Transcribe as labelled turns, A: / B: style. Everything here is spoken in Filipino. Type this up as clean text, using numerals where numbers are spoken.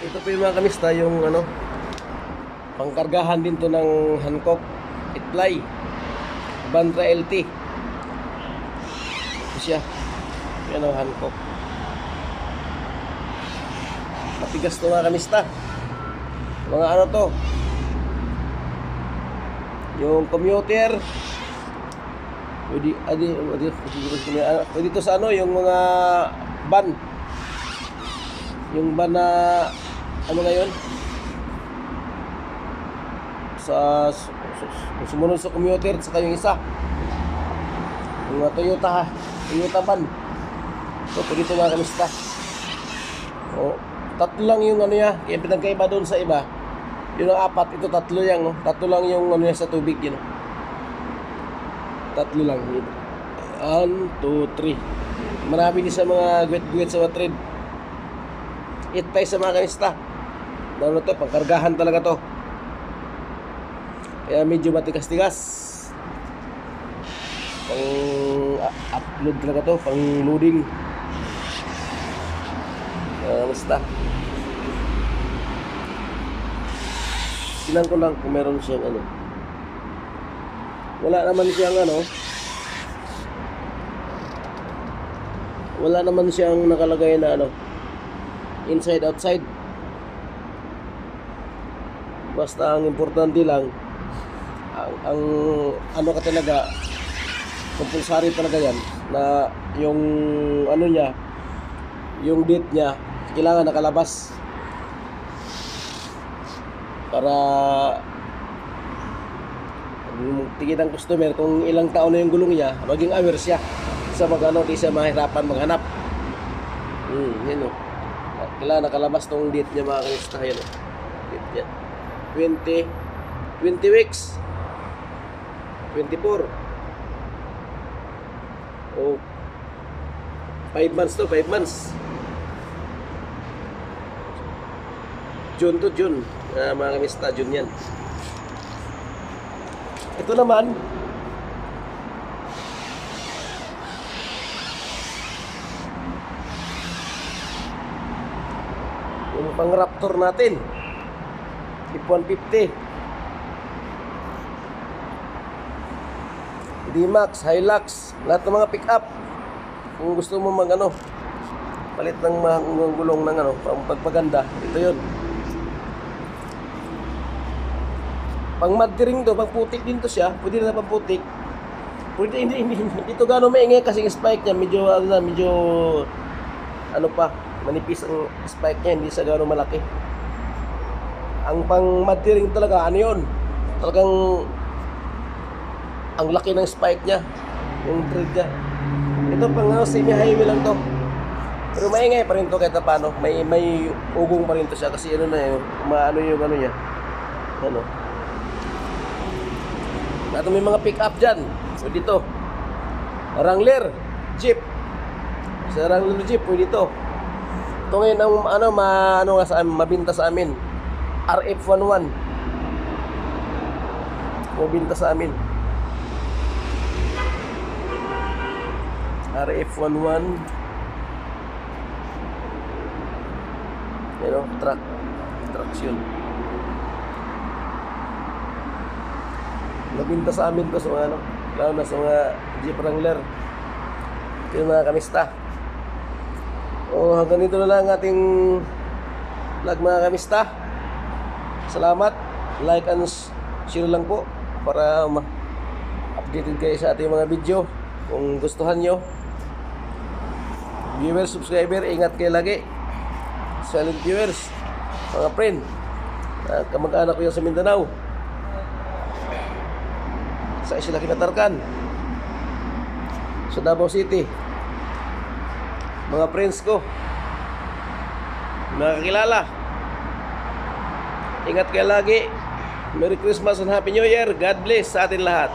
A: Ito po yung mga kamista, yung ano, pangkargahan din to ng Hankook Itfly Bantra LT. Ito siya. Yan ang Hankook. Matigas to mga kamista. Mga ano to, yung commuter. Pwede to sa ano, yung mga van. Yung van na ano na yun, sa sumunod sa commuter, saka yung isa yung Toyota van. So pwede ito mga kamista. Tatlo lang yung ano niya, kaya pinagkaiba doon sa iba. Yun ang apat, ito tatlo yan, no? Tatlo lang yung ano niya sa tubig yun, no? Tatlo lang yun. 1, 2, 3. Marami din sa mga guwet-guwet sa mga trade. Itay sa mga kanista. Ano to, pangkargahan talaga to. Kaya medyo matigas-tigas. Pang upload talaga to, pang loading. Basta. Sinan ko lang kung meron siyang ano. Wala naman siyang nakalagay na ano, inside outside. Basta ang importante lang ang ano ka talaga, compulsory talaga yan na yung ano niya, yung date niya kailangan nakalabas para tingin ng customer kung ilang taon na yung gulong niya, maging aware siya sa magano, di siya mahirapan maghanap. Yan o. Kailangan nakalabas tong date niya mga kanista. Yan o. Date niya. 20 weeks. 24. O 5 months to, 5 months. June to June. Mga kanista, June yan. Ito naman, yung pang Raptor natin, F-150, D-Max, Hilux, lahat ng mga pick-up. Kung gusto mo mag-ano, palit ng mga gulong ng ano, pagpaganda, ito yun. Pang mudring to, pang putik din to siya. Pwede na pang putik. Pwede, hindi ito gano'ng maingay kasi yung spike niya medyo ano pa, manipis ang spike niya, hindi siya gano'ng malaki. Ang pang mudring talaga, ano yun? Talagang ang laki ng spike niya, yung tread niya. Ito pang semi-highway lang to. Pero maingay pa rin to kahit paano. May ugong pa rin to siya kasi ano na yun, maano yung ano niya. Ano? At may mga pick-up dyan. Pwede to. Wrangler Jeep. Sa Wrangler Jeep, pwede to. Ito ngayon ang mabinta sa amin. RF11. Mabinta sa amin. RF11. Yan o, traction. Nabinta sa amin to sa mga ano, lalo na sa mga Jeep Wrangler. Ito yung mga kamista. Hanggang dito na lang ating vlog mga kamista. Salamat. Like and share lang po para updated kayo sa ating mga video. Kung gustuhan nyo, viewers, subscriber, ingat kayo lagi. Silent viewers, mga friend, kamag-anak ko yung sa Mindanao, sa Isla Kinatarkan, sa Davao City, mga friends ko, mga kakilala, ingat kayo lagi. Merry Christmas and Happy New Year. God bless sa atin lahat.